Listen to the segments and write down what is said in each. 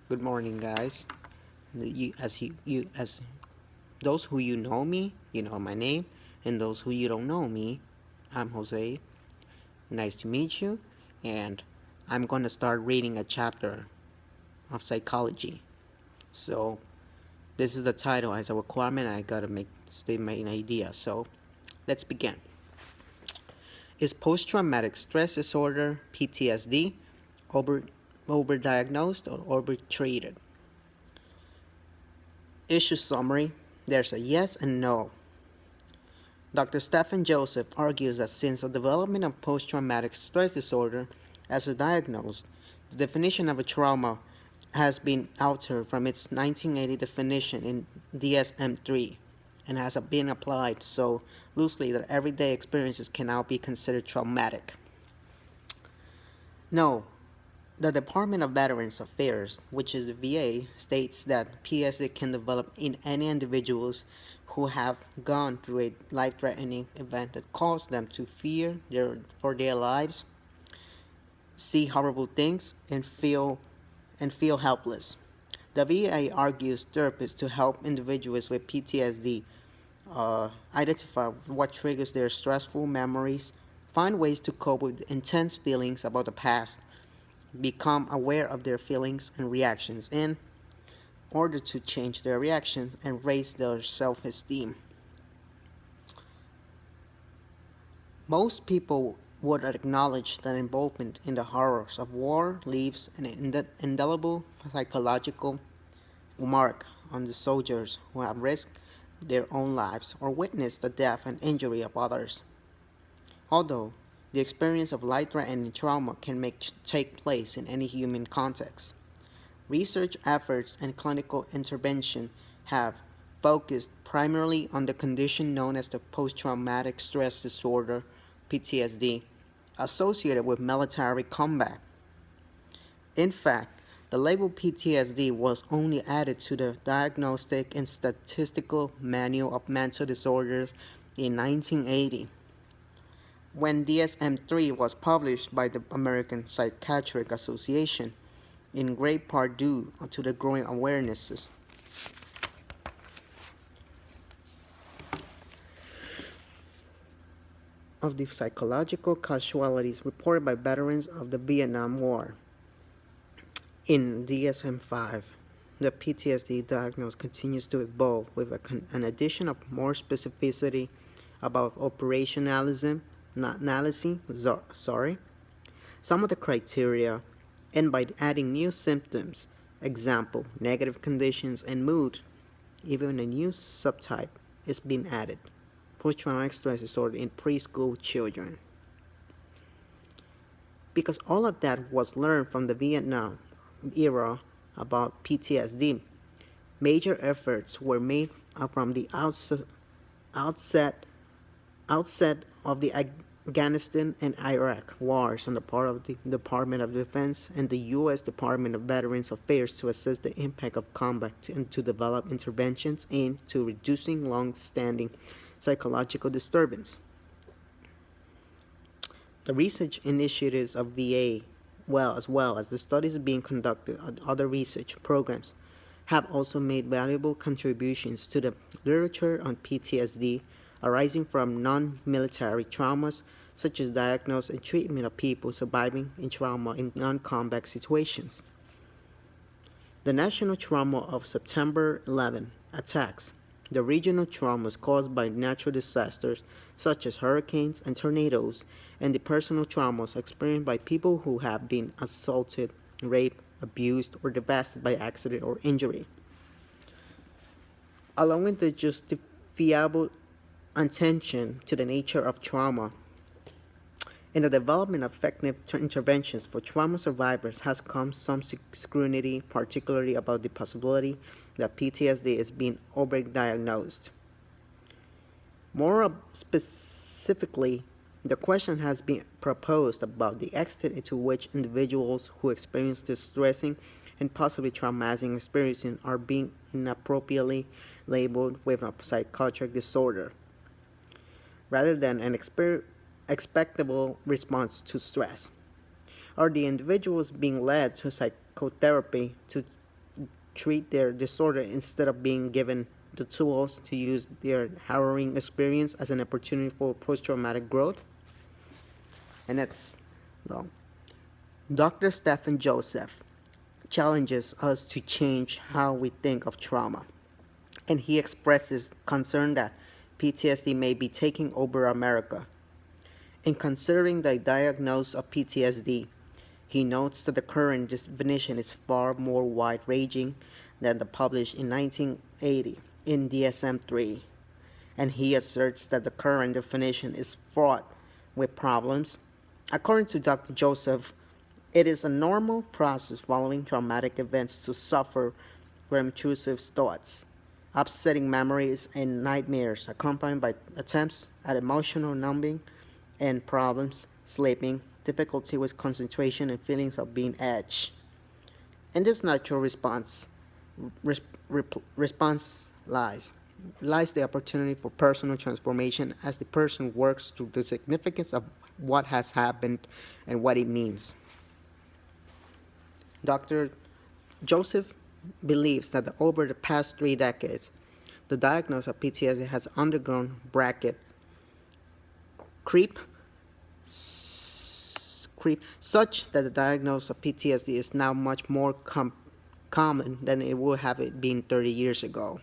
Good morning, guys. As those who you know me, you know my name, and those who you don't know me, I'm Jose. Nice to meet you, and I'm gonna start reading a chapter of psychology. So this is the title as a requirement. I gotta state my idea. So let's begin. Is post-traumatic stress disorder (PTSD) over overdiagnosed or overtreated? Issue summary. There's a yes and no. Dr. Stephen Joseph argues that since the development of post-traumatic stress disorder as a diagnosis, the definition of a trauma has been altered from its 1980 definition in DSM-3 and has been applied so loosely that everyday experiences can now be considered traumatic. No, the Department of Veterans Affairs, which is the VA, states that PTSD can develop in any individuals who have gone through a life-threatening event that caused them to fear for their lives, see horrible things, and feel helpless. The VA argues therapists to help individuals with PTSD identify what triggers their stressful memories, find ways to cope with intense feelings about the past, become aware of their feelings and reactions in order to change their reactions and raise their self-esteem. Most people would acknowledge that involvement in the horrors of war leaves an indelible psychological mark on the soldiers who have risked their own lives or witnessed the death and injury of others. Although the experience of life-threatening trauma can take place in any human context, research efforts and clinical intervention have focused primarily on the condition known as the post-traumatic stress disorder (PTSD) associated with military combat. In fact, the label PTSD was only added to the Diagnostic and Statistical Manual of Mental Disorders in 1980, when DSM-3 was published by the American Psychiatric Association, in great part due to the growing awarenesses of the psychological casualties reported by veterans of the Vietnam War. In DSM-5, the PTSD diagnosis continues to evolve with an addition of more specificity about operationalism, not analysis, some of the criteria, and by adding new symptoms, example, negative conditions and mood, even a new subtype is being added, post-traumatic stress disorder in preschool children. Because all of that was learned from the Vietnam era about PTSD, major efforts were made from the outset, of the Afghanistan and Iraq wars on the part of the Department of Defense and the U.S. Department of Veterans Affairs to assess the impact of combat and to develop interventions aimed to reducing long-standing psychological disturbance. The research initiatives of VA, as well as the studies being conducted on other research programs, have also made valuable contributions to the literature on PTSD arising from non-military traumas, such as diagnosis and treatment of people surviving in trauma in non-combat situations. The national trauma of September 11 attacks, the regional traumas caused by natural disasters such as hurricanes and tornadoes, and the personal traumas experienced by people who have been assaulted, raped, abused, or devastated by accident or injury. Along with the justifiable attention to the nature of trauma and the development of effective interventions for trauma survivors has come some scrutiny, particularly about the possibility that PTSD is being overdiagnosed. More specifically, the question has been proposed about the extent to which individuals who experience distressing and possibly traumatizing experiences are being inappropriately labeled with a psychiatric disorder, rather than an expectable response to stress. Are the individuals being led to psychotherapy to treat their disorder instead of being given the tools to use their harrowing experience as an opportunity for post-traumatic growth. And that's, well, Dr. Stephen Joseph challenges us to change how we think of trauma. And he expresses concern that PTSD may be taking over America. In considering the diagnosis of PTSD, he notes that the current definition is far more wide-ranging than the published in 1980 in DSM-3, and he asserts that the current definition is fraught with problems. According to Dr. Joseph, it is a normal process following traumatic events to suffer from intrusive thoughts, upsetting memories, and nightmares, accompanied by attempts at emotional numbing and problems sleeping, difficulty with concentration, and feelings of being edged. In this natural res- response lies the opportunity for personal transformation as the person works through the significance of what has happened and what it means. Dr. Joseph believes that over the past 3 decades, the diagnosis of PTSD has undergone bracket creep, such that the diagnosis of PTSD is now much more common than it would have been 30 years ago.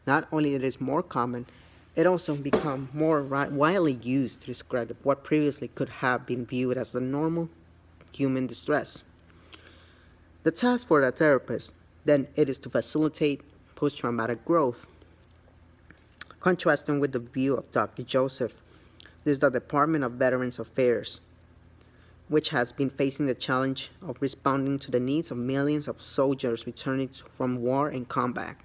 Not only it is more common, it also become more widely used to describe what previously could have been viewed as the normal human distress. The task for the therapist then it is to facilitate post-traumatic growth. Contrasting with the view of Dr. Joseph, this is the Department of Veterans Affairs, which has been facing the challenge of responding to the needs of millions of soldiers returning from war and combat.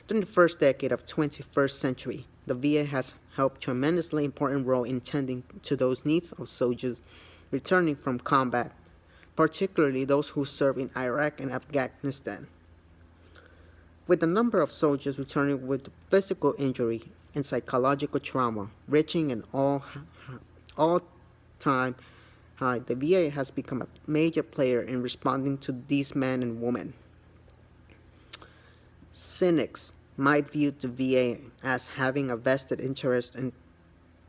During the first decade of the 21st century, the VA has helped tremendously important role in tending to those needs of soldiers returning from combat, particularly those who served in Iraq and Afghanistan. With the number of soldiers returning with physical injury and psychological trauma reaching an all-time high, the VA has become a major player in responding to these men and women. Cynics might view the VA as having a vested interest in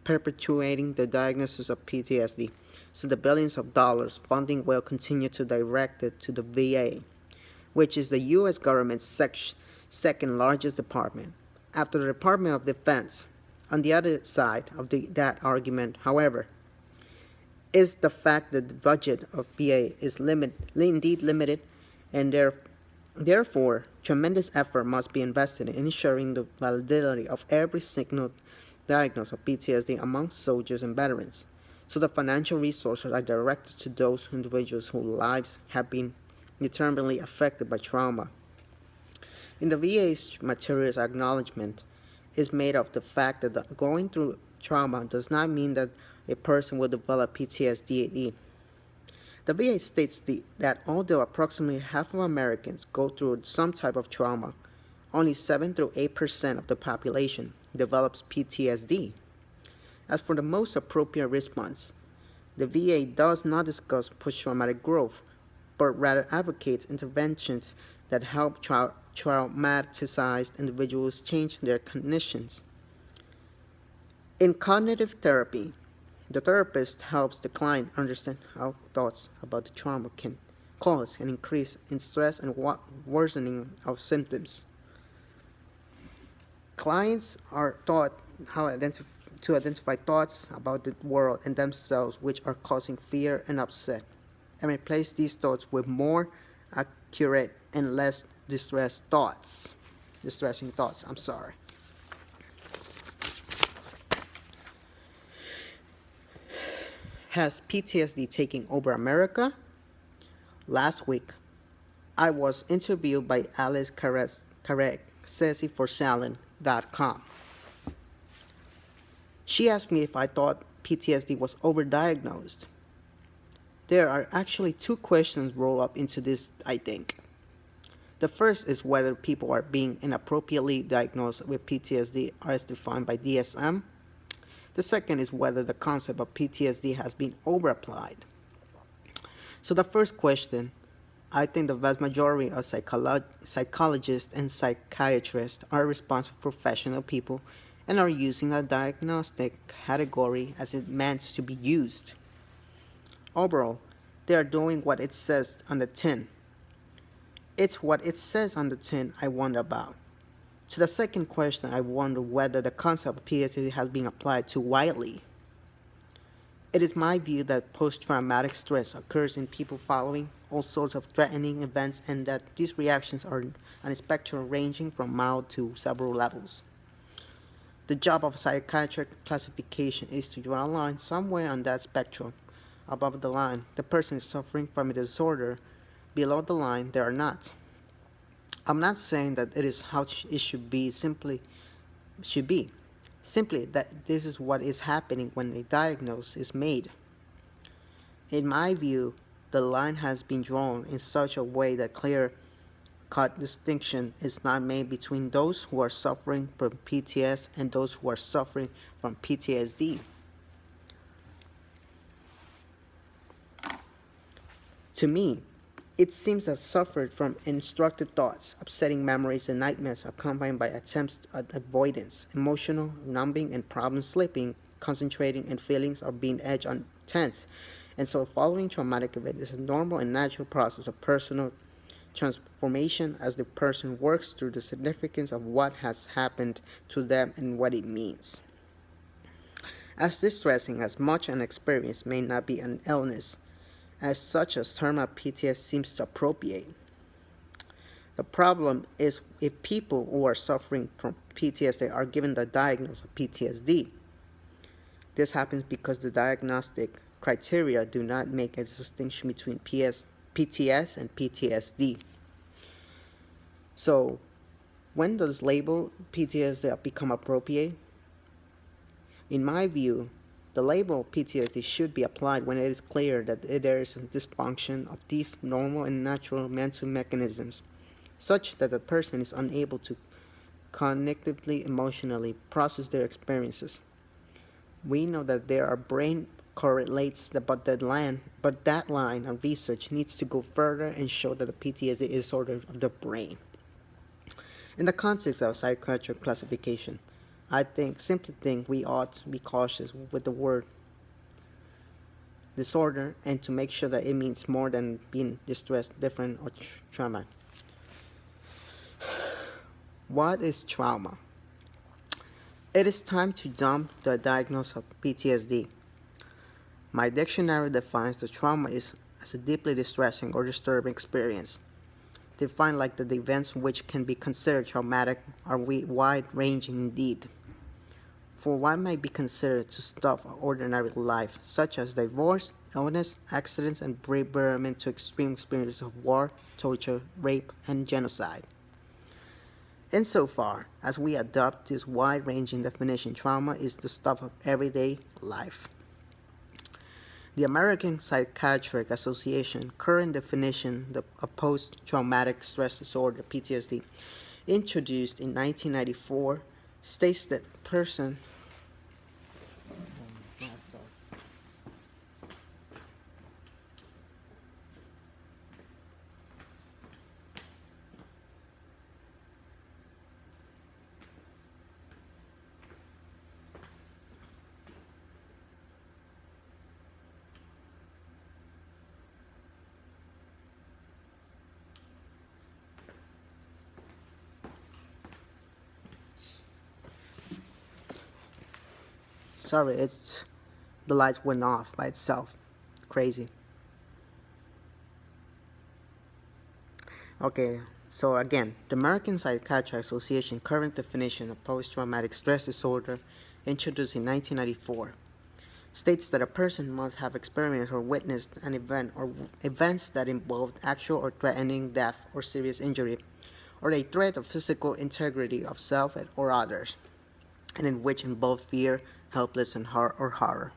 perpetuating the diagnosis of PTSD, so the billions of dollars funding will continue to direct it to the VA, which is the U.S. government's second largest department, after the Department of Defense. On the other side of that argument, however, is the fact that the budget of VA is indeed limited, and therefore tremendous effort must be invested in ensuring the validity of every single diagnosis of PTSD among soldiers and veterans. So the financial resources are directed to those individuals whose lives have been determinedly affected by trauma. In the VA's materials acknowledgement is made of the fact that going through trauma does not mean that a person will develop PTSD. The VA states that although approximately half of Americans go through some type of trauma, only 7 to 8% of the population develops PTSD. As for the most appropriate response, the VA does not discuss post-traumatic growth, but rather advocates interventions that help traumatized individuals change their conditions. In cognitive therapy, the therapist helps the client understand how thoughts about the trauma can cause an increase in stress and worsening of symptoms. Clients are taught how to identify thoughts about the world and themselves which are causing fear and upset, and replace these thoughts with more accurate and less distressing thoughts. Has PTSD taken over America? Last week, I was interviewed by Alice Carreg, Ceci for Salon.com. She asked me if I thought PTSD was overdiagnosed. There are actually two questions rolled up into this, I think. The first is whether people are being inappropriately diagnosed with PTSD as defined by DSM. The second is whether the concept of PTSD has been overapplied. So the first question, I think the vast majority of psychologists and psychiatrists are responsible professional people and are using a diagnostic category as it meant to be used. Overall, they are doing what it says on the tin. It's what it says on the tin I wonder about. To the second question, I wonder whether the concept of PTSD has been applied too widely. It is my view that post-traumatic stress occurs in people following all sorts of threatening events and that these reactions are on a spectrum ranging from mild to several levels. The job of psychiatric classification is to draw a line somewhere on that spectrum. Above the line, the person is suffering from a disorder. Below the line, they are not. I'm not saying that it is how it should be. Simply that this is what is happening when a diagnosis is made. In my view, the line has been drawn in such a way that clear cut distinction is not made between those who are suffering from PTS and those who are suffering from PTSD. To me, it seems that suffered from instructive thoughts, upsetting memories, and nightmares accompanied by attempts at avoidance, emotional numbing, and problem sleeping, concentrating, and feelings are being edged on tense. And so, following traumatic event is a normal and natural process of personal transformation as the person works through the significance of what has happened to them and what it means. As distressing as much an experience may not be an illness, as such as term of PTS seems to appropriate. The problem is if people who are suffering from PTSD are given the diagnosis of PTSD. This happens because the diagnostic criteria do not make a distinction between PTS and PTSD. So, when does label PTSD become appropriate? In my view, the label PTSD should be applied when it is clear that there is a dysfunction of these normal and natural mental mechanisms, such that the person is unable to cognitively, emotionally process their experiences. We know that there are brain correlates, but that line of research needs to go further and show that the PTSD is disorder of the brain. In the context of psychiatric classification, I simply think we ought to be cautious with the word disorder and to make sure that it means more than being distressed, different, or trauma. What is trauma? It is time to dump the diagnosis of PTSD. My dictionary defines the trauma as a deeply distressing or disturbing experience. Defined like the events which can be considered traumatic are wide-ranging indeed. For what might be considered to stuff of ordinary life, such as divorce, illness, accidents, and bereavement to extreme experiences of war, torture, rape, and genocide. Insofar as we adopt this wide-ranging definition, trauma is the stuff of everyday life. The American Psychiatric Association current definition of post-traumatic stress disorder (PTSD), introduced in 1994, states that person sorry, it's the lights went off by itself. Crazy. Okay, so again, the American Psychiatric Association current definition of post-traumatic stress disorder, introduced in 1994, states that a person must have experienced or witnessed an event or events that involved actual or threatening death or serious injury, or a threat of physical integrity of self or others, and in which involved fear, helplessness, and horror.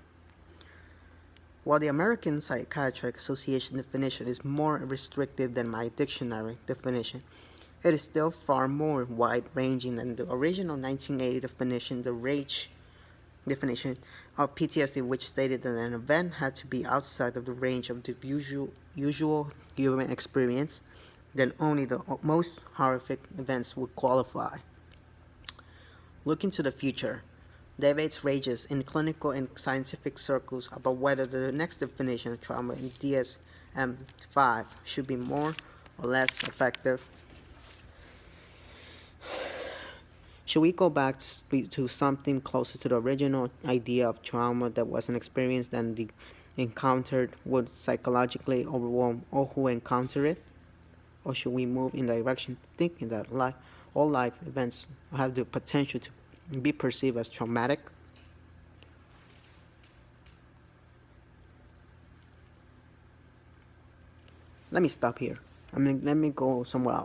While the American Psychiatric Association definition is more restrictive than my dictionary definition, it is still far more wide-ranging than the original 1980 definition, the range definition of PTSD, which stated that an event had to be outside of the range of the usual human experience, then only the most horrific events would qualify. Looking to the future, debates rages in clinical and scientific circles about whether the next definition of trauma in DSM-5 should be more or less effective. Should we go back to something closer to the original idea of trauma that was an experience that the encountered would psychologically overwhelm all who encounter it? Or should we move in the direction thinking that all life events have the potential to be perceived as traumatic? Let me stop here. Let me go somewhere else.